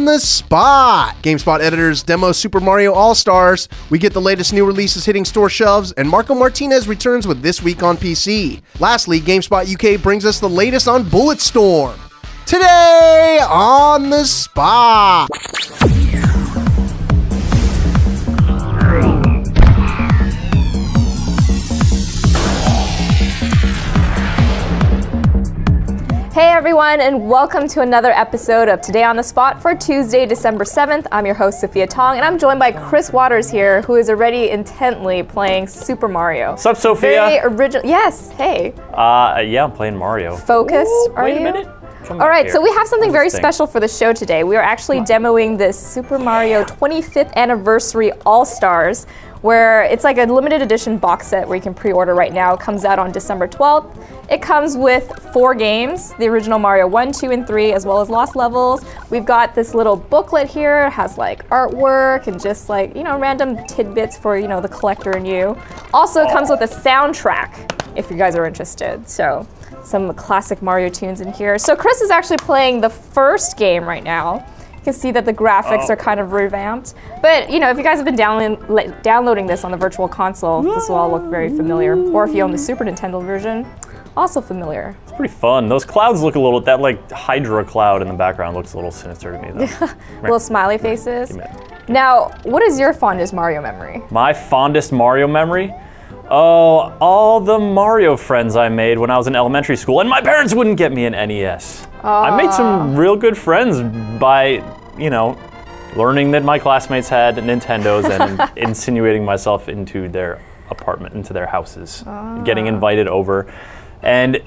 the Spot. GameSpot editors demo Super Mario All-Stars. We get the latest new releases hitting store shelves, and Marco Martinez returns with This Week on PC. Lastly, GameSpot UK brings us the latest on Bulletstorm. Today on the Spot. Hey everyone, and welcome to another episode of Today on the Spot for Tuesday, December 7th. I'm your host, Sophia Tong, and I'm joined by Chris Waters here, who is already intently playing Super Mario. What's up, Sophia? Very original. Yes, hey. Yeah, I'm playing Mario. Focused, are you? Wait a minute. All right, so we have something very special for the show today. We are actually demoing this Super Mario 25th Anniversary All-Stars, where it's like a limited edition box set where you can pre-order right now. It comes out on December 12th. It comes with 4 games, the original Mario 1, 2, and 3, as well as Lost Levels. We've got this little booklet here. It has like artwork and just like, random tidbits for, the collector and you. Also, it comes with a soundtrack, if you guys are interested. So, some classic Mario tunes in here. So Chris is actually playing the first game right now. You can see that the graphics are kind of revamped. But, if you guys have been downloading this on the Virtual Console, this will all look very familiar. Or if you own the Super Nintendo version, also familiar. It's pretty fun. Those clouds look a little, that like Hydra cloud in the background looks a little sinister to me though. Little smiley faces. Now, what is your fondest Mario memory? My fondest Mario memory? Oh, all the Mario friends I made when I was in elementary school, and my parents wouldn't get me an NES. I made some real good friends by, learning that my classmates had Nintendos and insinuating myself into their apartment, into their houses, getting invited over. And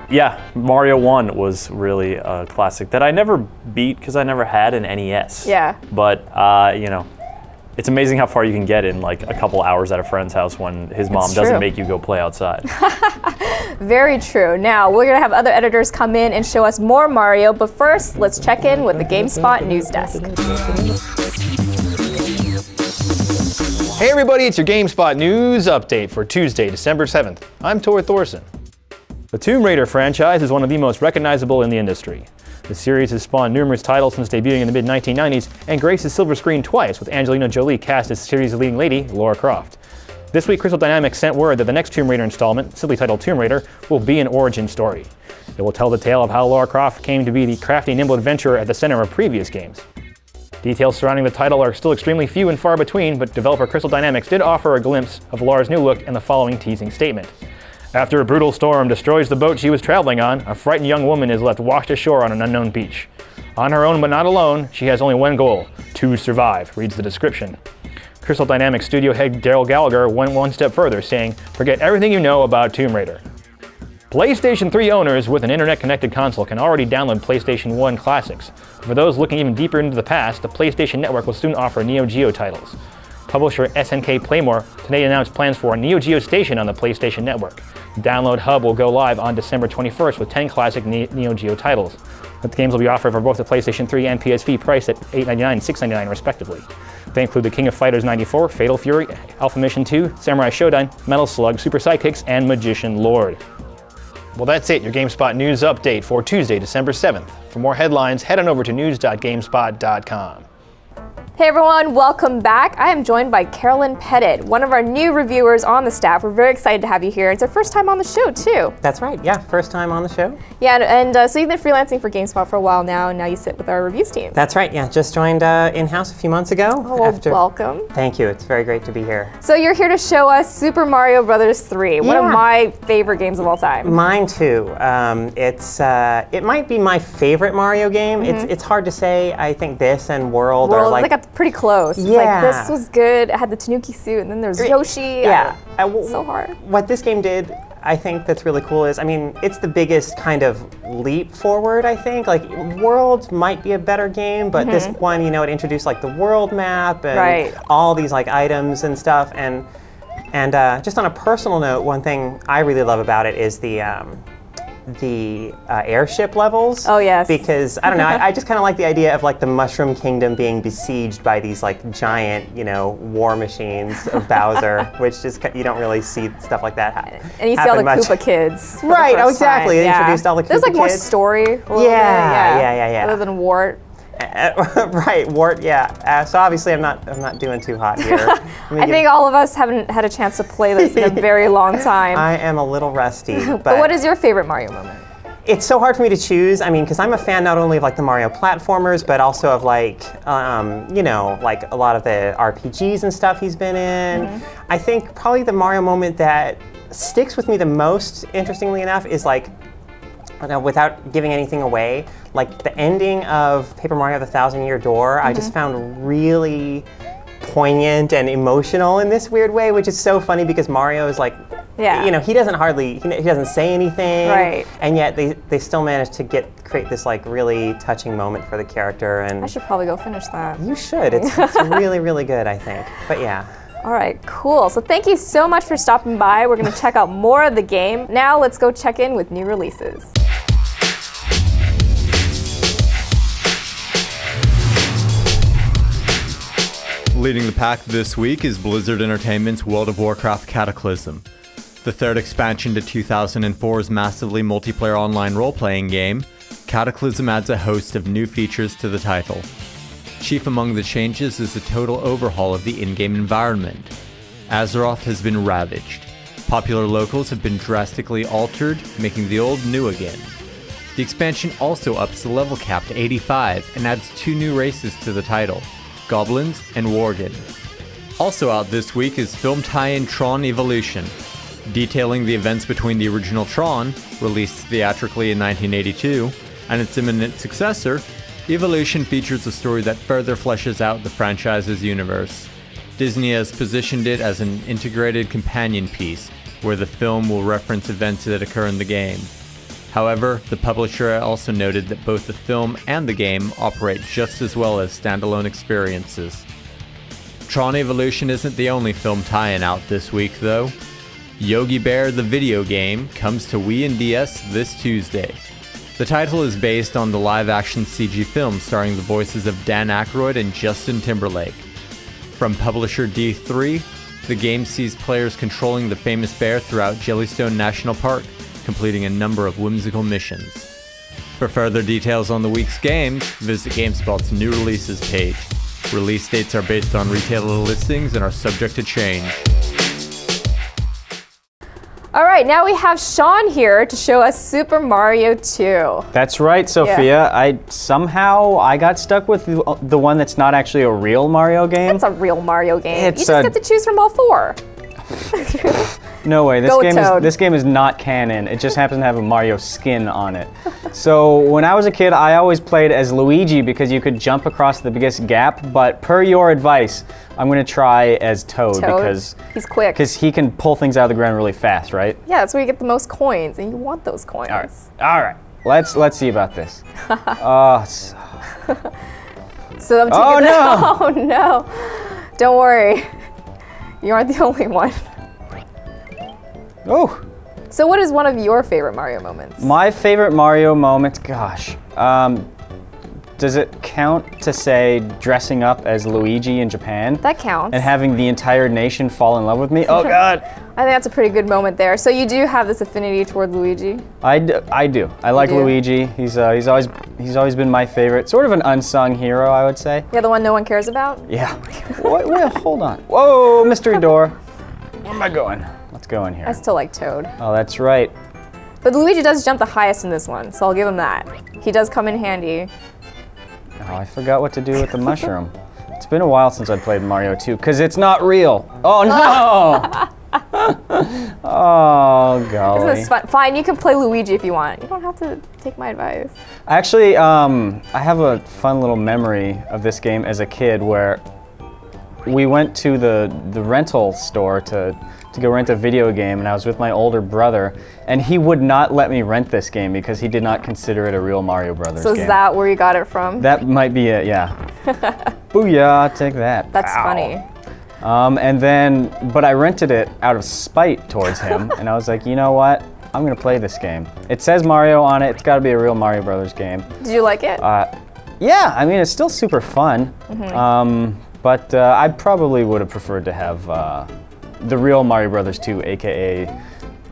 yeah, Mario 1 was really a classic that I never beat because I never had an NES. Yeah. But, it's amazing how far you can get in like a couple hours at a friend's house when his mom doesn't make you go play outside. Very true. Now, we're going to have other editors come in and show us more Mario, but first, let's check in with the GameSpot news desk. Hey everybody, it's your GameSpot news update for Tuesday, December 7th. I'm Tor Thorson. The Tomb Raider franchise is one of the most recognizable in the industry. The series has spawned numerous titles since debuting in the mid-1990s and graced the silver screen twice, with Angelina Jolie cast as the series' leading lady, Lara Croft. This week, Crystal Dynamics sent word that the next Tomb Raider installment, simply titled Tomb Raider, will be an origin story. It will tell the tale of how Lara Croft came to be the crafty, nimble adventurer at the center of previous games. Details surrounding the title are still extremely few and far between, but developer Crystal Dynamics did offer a glimpse of Lara's new look in the following teasing statement. After a brutal storm destroys the boat she was traveling on, a frightened young woman is left washed ashore on an unknown beach. On her own but not alone, she has only one goal: to survive, reads the description. Crystal Dynamics studio head Daryl Gallagher went one step further, saying, "Forget everything you know about Tomb Raider." PlayStation 3 owners with an internet-connected console can already download PlayStation 1 classics. For those looking even deeper into the past, the PlayStation Network will soon offer Neo Geo titles. Publisher SNK Playmore today announced plans for a Neo Geo station on the PlayStation Network. The download hub will go live on December 21st with 10 classic Neo Geo titles. The games will be offered for both the PlayStation 3 and PSP, priced at $8.99 and $6.99 respectively. They include the King of Fighters 94, Fatal Fury, Alpha Mission 2, Samurai Shodown, Metal Slug, Super Sidekicks, and Magician Lord. Well, that's it, your GameSpot news update for Tuesday, December 7th. For more headlines, head on over to news.gamespot.com. Hey everyone, welcome back. I am joined by Carolyn Pettit, one of our new reviewers on the staff. We're very excited to have you here. It's our first time on the show, too. That's right, yeah, first time on the show. Yeah, and so you've been freelancing for GameSpot for a while now, and now you sit with our reviews team. That's right, yeah, just joined in-house a few months ago. Oh, well, welcome. Thank you, it's very great to be here. So you're here to show us Super Mario Bros. 3, one of my favorite games of all time. Mine too. It might be my favorite Mario game. It's hard to say. I think this and World are like... They got pretty close. It's like, this was good. It had the Tanuki suit, and then there's Yoshi. Yeah. So hard. What this game did, I think that's really cool is, it's the biggest kind of leap forward, I think. Like, World might be a better game, but this one, it introduced like the world map and all these like items and stuff. And just on a personal note, one thing I really love about it is the airship levels. Oh yes. Because I don't know, I just kind of like the idea of like the Mushroom Kingdom being besieged by these like giant, war machines of Bowser, which just you don't really see stuff like that happen. And you see all the Koopa kids. Right. Oh, exactly. They introduced all the Koopa kids. There's like more story. Yeah. Other than Wart. Right, Wart. Yeah. So obviously, I'm not doing too hot here. I think all of us haven't had a chance to play this in a very long time. I am a little rusty. But what is your favorite Mario moment? It's so hard for me to choose. I mean, because I'm a fan not only of like the Mario platformers, but also of like, you know, like a lot of the RPGs and stuff he's been in. I think probably the Mario moment that sticks with me the most, interestingly enough, is like, without giving anything away, like the ending of Paper Mario: The Thousand-Year Door, I just found really poignant and emotional in this weird way, which is so funny because Mario is like, you know, he doesn't say anything, right? And yet they still managed to create this like really touching moment for the character. And I should probably go finish that. You should. It's really, really good, I think. But yeah. All right, cool. So thank you so much for stopping by. We're going to check out more of the game. Now let's go check in with new releases. Leading the pack this week is Blizzard Entertainment's World of Warcraft Cataclysm, the third expansion to 2004's massively multiplayer online role-playing game. Cataclysm adds a host of new features to the title. Chief among the changes is a total overhaul of the in-game environment. Azeroth has been ravaged. Popular locals have been drastically altered, making the old new again. The expansion also ups the level cap to 85 and adds 2 new races to the title, Goblins and Worgen. Also out this week is film tie-in Tron Evolution, detailing the events between the original Tron, released theatrically in 1982, and its imminent successor. Evolution features a story that further fleshes out the franchise's universe. Disney has positioned it as an integrated companion piece, where the film will reference events that occur in the game. However, the publisher also noted that both the film and the game operate just as well as standalone experiences. Tron Evolution isn't the only film tie-in out this week, though. Yogi Bear the video game comes to Wii and DS this Tuesday. The title is based on the live-action CG film starring the voices of Dan Aykroyd and Justin Timberlake. From publisher D3, the game sees players controlling the famous bear throughout Jellystone National Park, completing a number of whimsical missions. For further details on the week's games, visit GameSpot's new releases page. Release dates are based on retailer listings and are subject to change. All right, now we have Sean here to show us Super Mario 2. That's right, Sophia. I got stuck with the one that's not actually a real Mario game. It's a real Mario game. It's you just get to choose from all 4. No way. Toad. This game is not canon. It just happens to have a Mario skin on it. So when I was a kid, I always played as Luigi because you could jump across the biggest gap. But per your advice, I'm going to try as Toad because he's quick. Because he can pull things out of the ground really fast, right? Yeah, that's where you get the most coins, and you want those coins. All right. Let's see about this. So I'm taking Oh no! Don't worry. You aren't the only one. Oh. So what is one of your favorite Mario moments? My favorite Mario moment, gosh. Does it count to say dressing up as Luigi in Japan? That counts. And having the entire nation fall in love with me? Oh God. I think that's a pretty good moment there. So you do have this affinity toward Luigi? I do. I like Luigi. He's always been my favorite. Sort of an unsung hero, I would say. Yeah, the one no one cares about? Yeah. Wait, hold on. Whoa, mystery door. Where am I going? Let's go in here. I still like Toad. Oh, that's right. But Luigi does jump the highest in this one, so I'll give him that. He does come in handy. Oh, I forgot what to do with the mushroom. It's been a while since I played Mario 2, because it's not real. Oh no! Oh, golly. Isn't this fun? Fine, you can play Luigi if you want. You don't have to take my advice. Actually, I have a fun little memory of this game as a kid where we went to the rental store to go rent a video game, and I was with my older brother, and he would not let me rent this game because he did not consider it a real Mario Brothers game. So is that where you got it from? That might be it, yeah. Booyah, take that. That's funny. But I rented it out of spite towards him, and I was like, you know what? I'm gonna play this game. It says Mario on it. It's got to be a real Mario Brothers game. Did you like it? Yeah, I mean, it's still super fun. But I probably would have preferred to have the real Mario Brothers 2, aka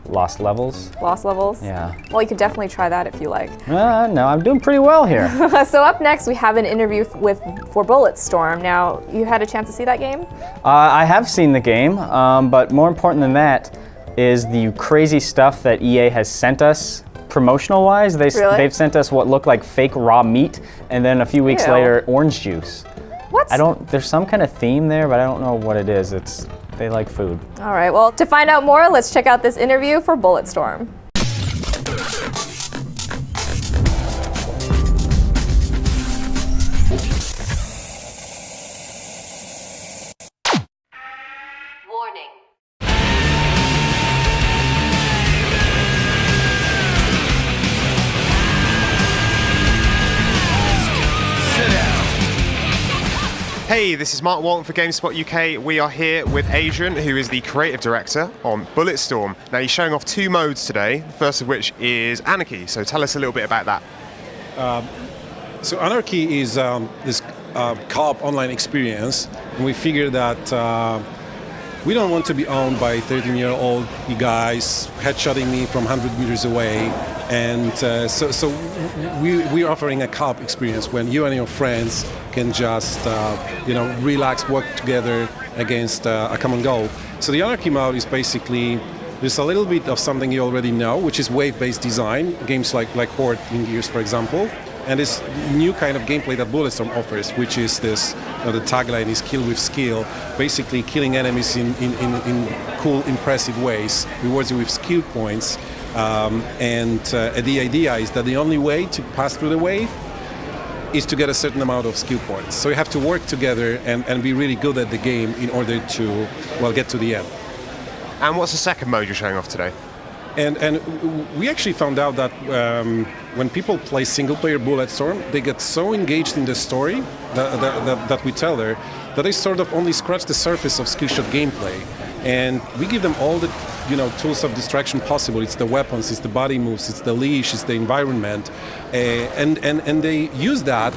Lost Levels. Lost Levels? Yeah. Well, you could definitely try that if you like. No, I'm doing pretty well here. So up next, we have an interview for Bulletstorm. Now, you had a chance to see that game? I have seen the game, but more important than that is the crazy stuff that EA has sent us promotional-wise. They've sent us what looked like fake raw meat, and then a few weeks later, orange juice. What? There's some kind of theme there, but I don't know what it is. They like food. All right, well, to find out more, let's check out this interview for Bulletstorm. Warning. Hey, this is Mark Walton for GameSpot UK. We are here with Adrian, who is the creative director on Bulletstorm. Now, he's showing off 2 modes today, the first of which is Anarchy. So tell us a little bit about that. So Anarchy is this co-op online experience, and we figured that we don't want to be owned by 13-year-old guys headshotting me from 100 meters away. And so we're offering a co-op experience when you and your friends can just relax, work together against a common goal. So the Anarchy mode is basically there's a little bit of something you already know, which is wave-based design, games like Horde in Gears, for example, and this new kind of gameplay that Bulletstorm offers, which is this the tagline is kill with skill, basically killing enemies in cool, impressive ways, rewards you with skill points. And the idea is that the only way to pass through the wave is to get a certain amount of skill points. So you have to work together and be really good at the game in order to, get to the end. And what's the second mode you're showing off today? And we actually found out that when people play single-player Bulletstorm, they get so engaged in the story that we tell her that they sort of only scratch the surface of skillshot gameplay. And we give them all the tools of distraction possible. It's the weapons, it's the body moves, it's the leash, it's the environment, and they use that.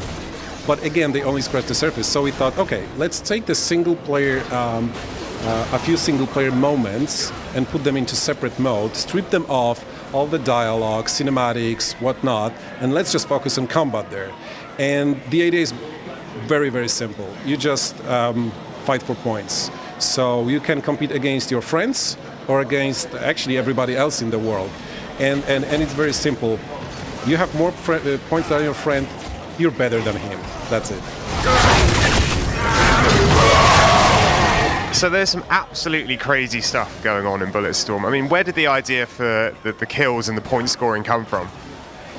But again, they only scratch the surface. So we thought, okay, let's take the single-player, a few single-player moments, and put them into separate modes, strip them off, all the dialogue, cinematics, whatnot, and let's just focus on combat there. And the idea is very, very simple. You just fight for points. So you can compete against your friends or against actually everybody else in the world. And it's very simple. You have more points than your friend, you're better than him. That's it. So there's some absolutely crazy stuff going on in Bulletstorm. I mean, where did the idea for the kills and the point scoring come from?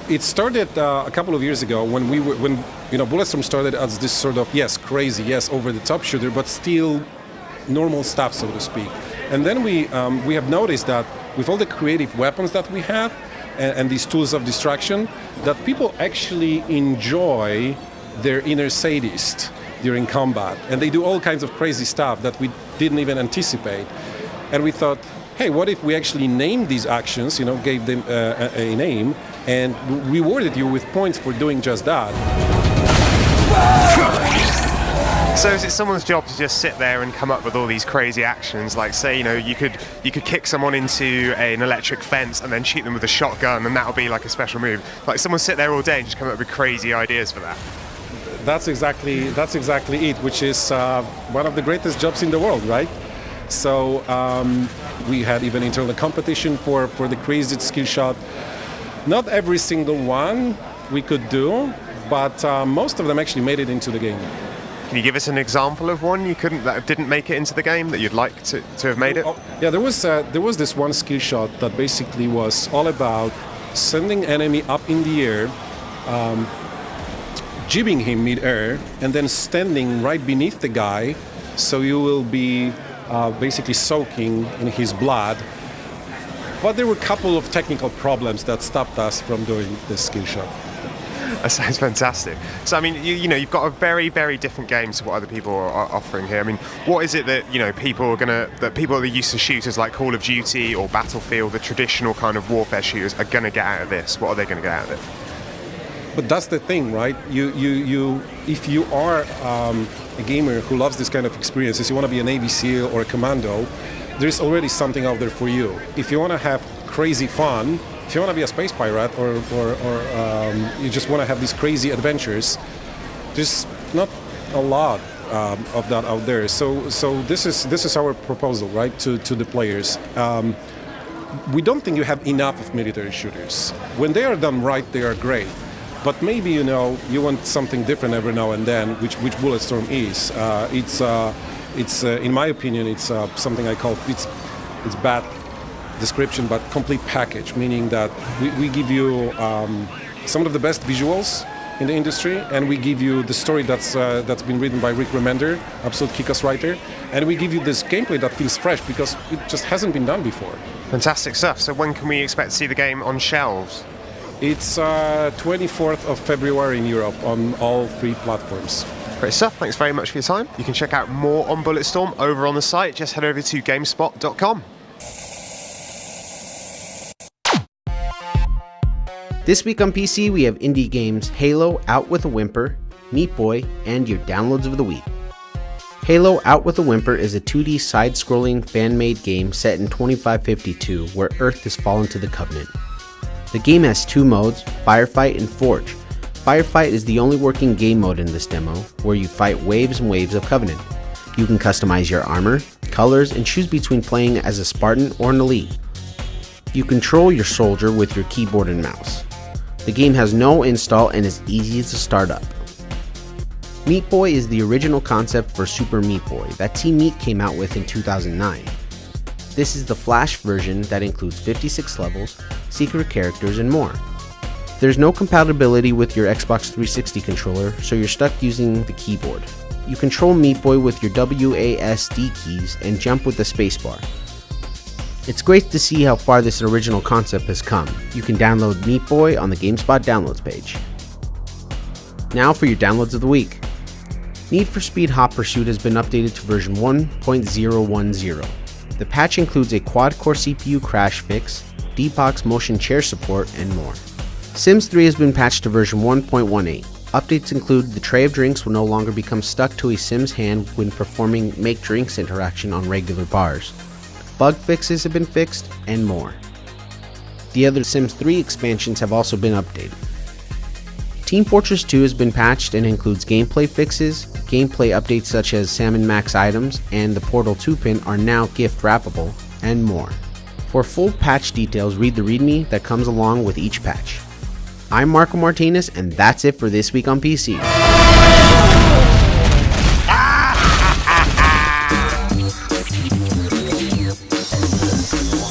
It started a couple of years ago when Bulletstorm started as this sort of crazy, over-the-top shooter, but still normal stuff, so to speak. And then we have noticed that with all the creative weapons that we have and these tools of distraction, that people actually enjoy their inner sadist during combat, and they do all kinds of crazy stuff that we didn't even anticipate. And we thought, hey, what if we actually named these actions, gave them a name, and rewarded you with points for doing just that. So is it someone's job to just sit there and come up with all these crazy actions? Like, say, you could kick someone into an electric fence and then shoot them with a shotgun, and that'll be like a special move. Like, someone sit there all day and just come up with crazy ideas for that. That's exactly it, which is one of the greatest jobs in the world, right? So we had even internal competition for the craziest skill shot. Not every single one we could do, but most of them actually made it into the game. Can you give us an example of one that didn't make it into the game that you'd like to have made it? Yeah, there was this one skill shot that basically was all about sending enemy up in the air, jibbing him mid-air, and then standing right beneath the guy, so you will be basically soaking in his blood. But there were a couple of technical problems that stopped us from doing this skill shot. That sounds fantastic. So I mean, you've got a very, very different game to what other people are offering here. I mean, what is it that people that are used to shooters like Call of Duty or Battlefield, the traditional kind of warfare shooters, are going to get out of this? What are they going to get out of it? But that's the thing, right? If you are a gamer who loves this kind of experiences, you want to be a Navy SEAL or a commando, there's already something out there for you. If you want to have crazy fun, if you want to be a space pirate or you just want to have these crazy adventures, there's not a lot of that out there. So this is our proposal, right, to the players. We don't think you have enough of military shooters. When they are done right, they are great. But maybe, you know, you want something different every now and then, which Bulletstorm is. It's in my opinion, it's something I call, it's bad description, but complete package, meaning that we give you some of the best visuals in the industry, and we give you the story that's been written by Rick Remender, absolute kick-ass writer, and we give you this gameplay that feels fresh because it just hasn't been done before. Fantastic stuff. So when can we expect to see the game on shelves? It's 24th of February in Europe on all 3 platforms. Great stuff. Thanks very much for your time. You can check out more on Bulletstorm over on the site. Just head over to GameSpot.com. This week on PC, we have indie games Halo Out With a Whimper, Meat Boy, and your downloads of the week. Halo Out With a Whimper is a 2D side-scrolling fan-made game set in 2552, where Earth has fallen to the Covenant. The game has 2 modes, Firefight and Forge. Firefight is the only working game mode in this demo, where you fight waves and waves of Covenant. You can customize your armor, colors, and choose between playing as a Spartan or an Elite. You control your soldier with your keyboard and mouse. The game has no install and is easy to start up. Meat Boy is the original concept for Super Meat Boy that Team Meat came out with in 2009. This is the Flash version that includes 56 levels, secret characters, and more. There's no compatibility with your Xbox 360 controller, so you're stuck using the keyboard. You control Meat Boy with your WASD keys and jump with the spacebar. It's great to see how far this original concept has come. You can download Meat Boy on the GameSpot downloads page. Now for your downloads of the week. Need for Speed Hot Pursuit has been updated to version 1.010. The patch includes a quad-core CPU crash fix, D-Box motion chair support, and more. Sims 3 has been patched to version 1.18. Updates include the tray of drinks will no longer become stuck to a Sim's hand when performing Make Drinks interaction on regular bars. Bug fixes have been fixed, and more. The other Sims 3 expansions have also been updated. Team Fortress 2 has been patched and includes gameplay fixes, gameplay updates such as Salmon Max items and the Portal 2 pin are now gift wrappable, and more. For full patch details, read the README that comes along with each patch. I'm Marco Martinez, and that's it for this week on PC.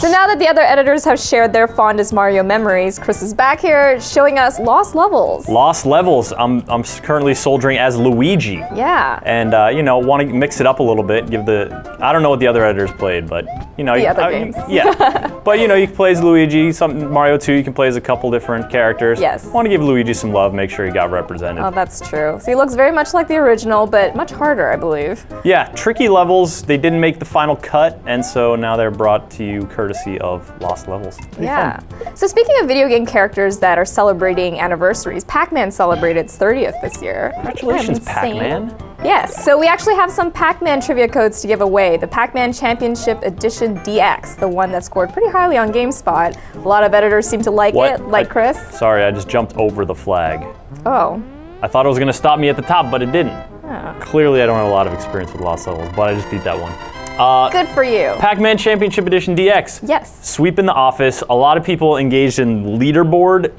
So now that the other editors have shared their fondest Mario memories, Chris is back here showing us Lost Levels. Lost Levels. I'm currently soldiering as Luigi. Yeah. And you know, want to mix it up a little bit. I don't know what the other editors played, but you know, the other games. Yeah. But you know, you can play as Luigi. Mario 2, you can play as a couple different characters. Yes. Want to give Luigi some love. Make sure he got represented. Oh, that's true. So he looks very much like the original, but much harder, I believe. Yeah, tricky levels. They didn't make the final cut, and so now they're brought to you courtesy of Lost Levels. Pretty fun. So speaking of video game characters that are celebrating anniversaries, Pac-Man celebrated its 30th this year. Congratulations, Pac-Man. Yes, so we actually have some Pac-Man trivia codes to give away. The Pac-Man Championship Edition DX, the one that scored pretty highly on GameSpot. A lot of editors seem to like it, like Chris. Sorry, I just jumped over the flag. Oh. I thought it was going to stop me at the top, but it didn't. Oh. Clearly, I don't have a lot of experience with Lost Levels, but I just beat that one. Good for you. Pac-Man Championship Edition DX. Yes. Sweep in the office. A lot of people engaged in leaderboard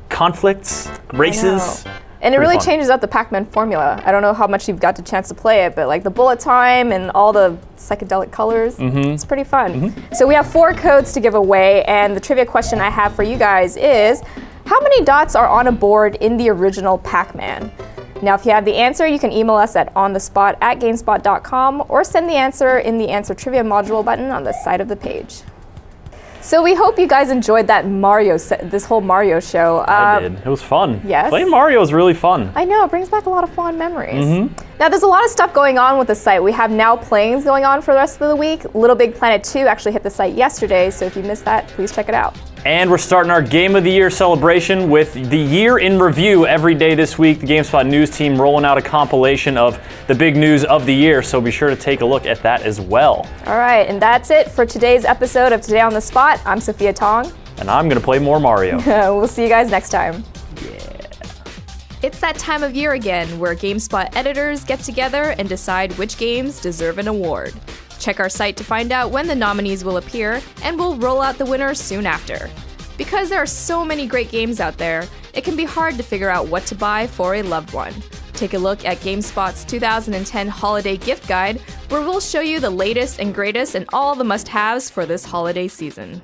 conflicts, races. And it really fun. changes up the Pac-Man formula. I don't know how much you've got the chance to play it, but like the bullet time and all the psychedelic colors, it's pretty fun. So we have 4 codes to give away, and the trivia question I have for you guys is, how many dots are on a board in the original Pac-Man? Now, if you have the answer, you can email us at onthespot@gamespot.com or send the answer in the answer trivia module button on the side of the page. So we hope you guys enjoyed that this whole Mario show. I did. It was fun. Yes. Playing Mario is really fun. I know, it brings back a lot of fond memories. Now, there's a lot of stuff going on with the site. We have Now Playings going on for the rest of the week. Little Big Planet 2 actually hit the site yesterday, so if you missed that, please check it out. And we're starting our Game of the Year celebration with the year in review every day this week. The GameSpot news team rolling out a compilation of the big news of the year, so be sure to take a look at that as well. All right, and that's it for today's episode of Today on the Spot. I'm Sophia Tong. And I'm going to play more Mario. We'll see you guys next time. It's that time of year again where GameSpot editors get together and decide which games deserve an award. Check our site to find out when the nominees will appear, and we'll roll out the winners soon after. Because there are so many great games out there, it can be hard to figure out what to buy for a loved one. Take a look at GameSpot's 2010 Holiday Gift Guide, where we'll show you the latest and greatest and all the must-haves for this holiday season.